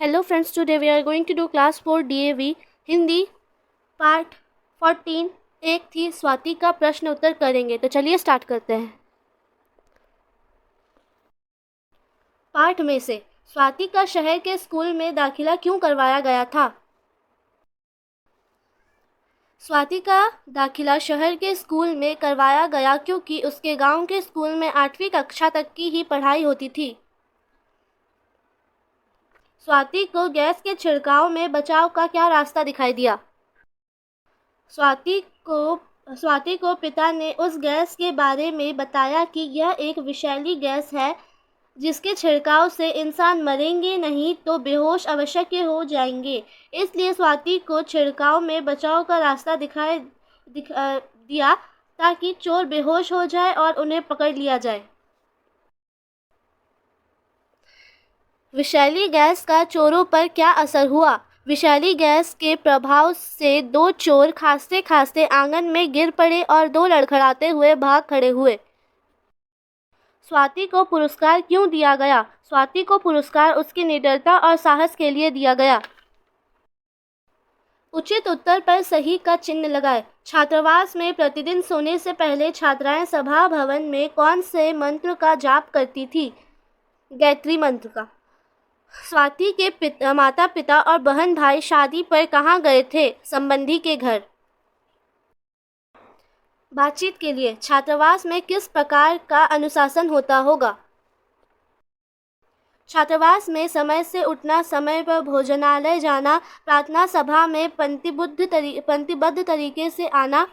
Hello friends, today we are going to do class 4 DAV Hindi part 14। एक थी स्वाति का प्रश्न उत्तर करेंगे। तो चलिए स्टार्ट करते हैं। पाठ में से स्वाति का शहर के स्कूल में दाखिला क्यों करवाया गया था? स्वाति का दाखिला शहर के स्कूल में करवाया गया क्योंकि उसके गांव के स्कूल में 8वीं कक्षा तक की ही पढ़ाई होती थी। स्वाति को गैस के छिड़काव में बचाव का क्या रास्ता दिखाई दिया? स्वाति को पिता ने उस गैस के बारे में बताया कि यह एक विषैली गैस है जिसके छिड़काव से इंसान मरेंगे नहीं तो बेहोश अवश्य हो जाएंगे। इसलिए स्वाति को छिड़काव में बचाव का रास्ता दिया ताकि चोर बेहोश हो जाए और उन्हें पकड़ लिया जाए। विषैली गैस का चोरों पर क्या असर हुआ? विषैली गैस के प्रभाव से 2 चोर खांसते खांसते आंगन में गिर पड़े और 2 लड़खड़ाते हुए भाग खड़े हुए। स्वाति को पुरस्कार क्यों दिया गया? स्वाति को पुरस्कार उसकी निडरता और साहस के लिए दिया गया। उचित उत्तर पर सही का चिन्ह लगाएं। छात्रावास में प्रतिदिन सोने से पहले छात्राएं सभा भवन में कौन से मंत्र का जाप करती थी? गायत्री मंत्र का। स्वाति के माता पिता और बहन भाई शादी पर कहाँ गए थे? संबंधी के घर। बातचीत के लिए छात्रावास में किस प्रकार का अनुशासन होता होगा? छात्रावास में समय से उठना, समय पर भोजनालय जाना, प्रार्थना सभा में पंक्तिबद्ध तरीके से आना,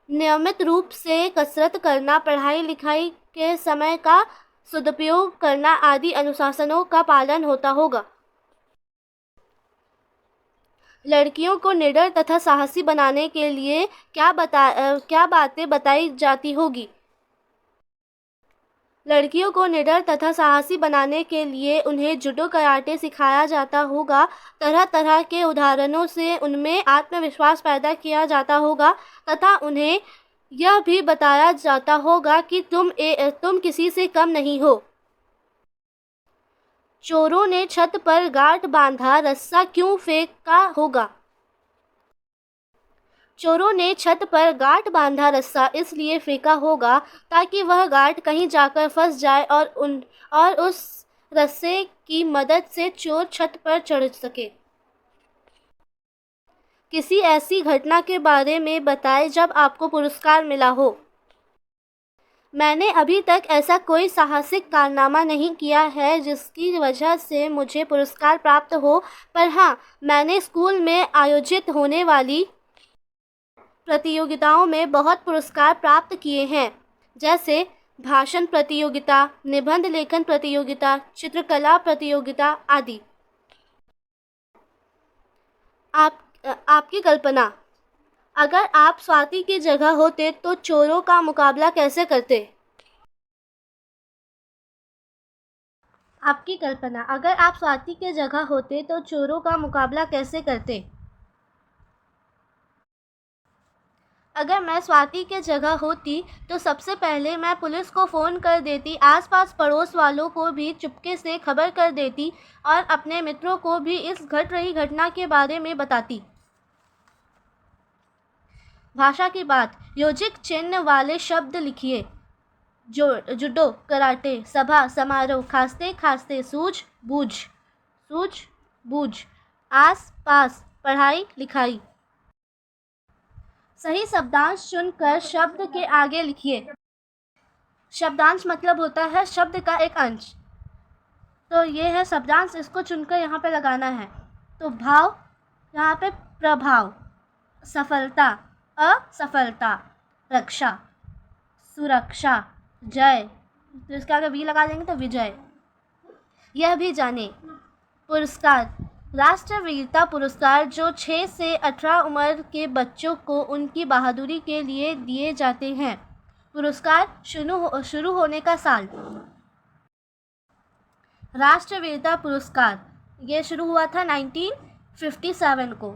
नियमित रूप से कसरत करना, पढ़ाई लिखाई के समय का सदुपयोग करना आदि अनुशासनों का पालन होता होगा। लड़कियों को निडर तथा साहसी बनाने के लिए क्या बातें बताई जाती होगी? लड़कियों को निडर तथा साहसी बनाने के लिए उन्हें जूडो कराटे सिखाया जाता होगा। तरह तरह के उदाहरणों से उनमें आत्मविश्वास पैदा किया जाता होगा तथा उन्हें यह भी बताया जाता होगा कि तुम किसी से कम नहीं हो। चोरों ने छत पर गांठ बांधा रस्सा क्यों फेंका होगा? चोरों ने छत पर गांठ बांधा रस्सा इसलिए फेंका होगा ताकि वह गांठ कहीं जाकर फंस जाए और उस रस्से की मदद से चोर छत पर चढ़ सके। किसी ऐसी घटना के बारे में बताएं जब आपको पुरस्कार मिला हो। मैंने अभी तक ऐसा कोई साहसिक कारनामा नहीं किया है जिसकी वजह से मुझे पुरस्कार प्राप्त हो, पर हाँ, मैंने स्कूल में आयोजित होने वाली प्रतियोगिताओं में बहुत पुरस्कार प्राप्त किए हैं, जैसे भाषण प्रतियोगिता, निबंध लेखन प्रतियोगिता, चित्रकला प्रतियोगिता आदि। आपकी कल्पना, अगर आप स्वाति की जगह होते तो चोरों का मुकाबला कैसे करते? आपकी कल्पना, अगर आप स्वाति की जगह होते तो चोरों का मुकाबला कैसे करते? अगर मैं स्वाति की जगह होती तो सबसे पहले मैं पुलिस को फ़ोन कर देती, आसपास पड़ोस वालों को भी चुपके से खबर कर देती और अपने मित्रों को भी इस घट रही घटना के बारे में बताती। भाषा की बात, योजिक चिन्ह वाले शब्द लिखिए। जूडो, कराटे, सभा, समारोह, खांसते खांसते, सूझ बूझ, आस पास, पढ़ाई लिखाई। सही शब्दांश चुनकर शब्द के आगे लिखिए। शब्दांश मतलब होता है शब्द का एक अंश। तो ये है शब्दांश, इसको चुनकर यहाँ पे लगाना है। तो भाव, यहाँ पे प्रभाव, सफलता, असफलता, रक्षा, सुरक्षा, जय, तो इसके आगे वी लगा देंगे तो विजय। यह भी जाने। पुरस्कार, राष्ट्रवीरता पुरस्कार जो 6 से 18 उम्र के बच्चों को उनकी बहादुरी के लिए दिए जाते हैं। पुरस्कार शुरू होने का साल। राष्ट्रवीरता पुरस्कार ये शुरू हुआ था 1957 को।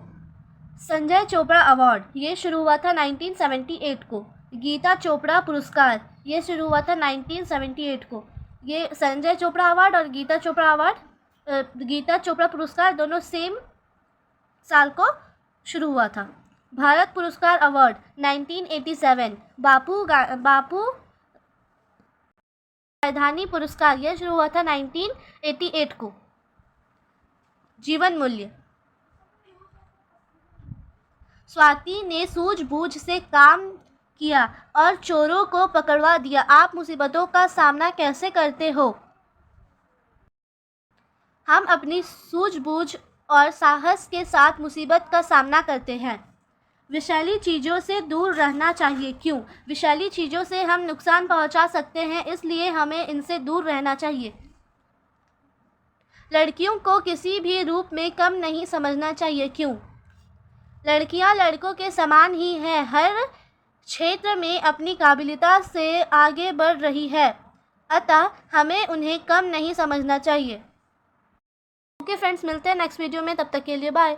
संजय चोपड़ा अवार्ड ये शुरू हुआ था 1978 को। गीता चोपड़ा पुरस्कार ये शुरू हुआ था 1978 को। ये संजय चोपड़ा अवार्ड और गीता चोपड़ा अवार्ड गीता चोपड़ा पुरस्कार दोनों सेम साल को शुरू हुआ था। भारत पुरस्कार अवार्ड 1987, बापू राजधानी पुरस्कार यह शुरू हुआ था 1988 को। जीवन मूल्य, स्वाति ने सूझबूझ से काम किया और चोरों को पकड़वा दिया। आप मुसीबतों का सामना कैसे करते हो? हम अपनी सूझबूझ और साहस के साथ मुसीबत का सामना करते हैं। विषैली चीज़ों से दूर रहना चाहिए। क्यों? विषैली चीज़ों से हम नुकसान पहुंचा सकते हैं, इसलिए हमें इनसे दूर रहना चाहिए। लड़कियों को किसी भी रूप में कम नहीं समझना चाहिए। क्यों? लड़कियां लड़कों के समान ही हैं, हर क्षेत्र में अपनी काबिलियत से आगे बढ़ रही है, अतः हमें उन्हें कम नहीं समझना चाहिए। ओके फ्रेंड्स, मिलते हैं नेक्स्ट वीडियो में, तब तक के लिए बाय।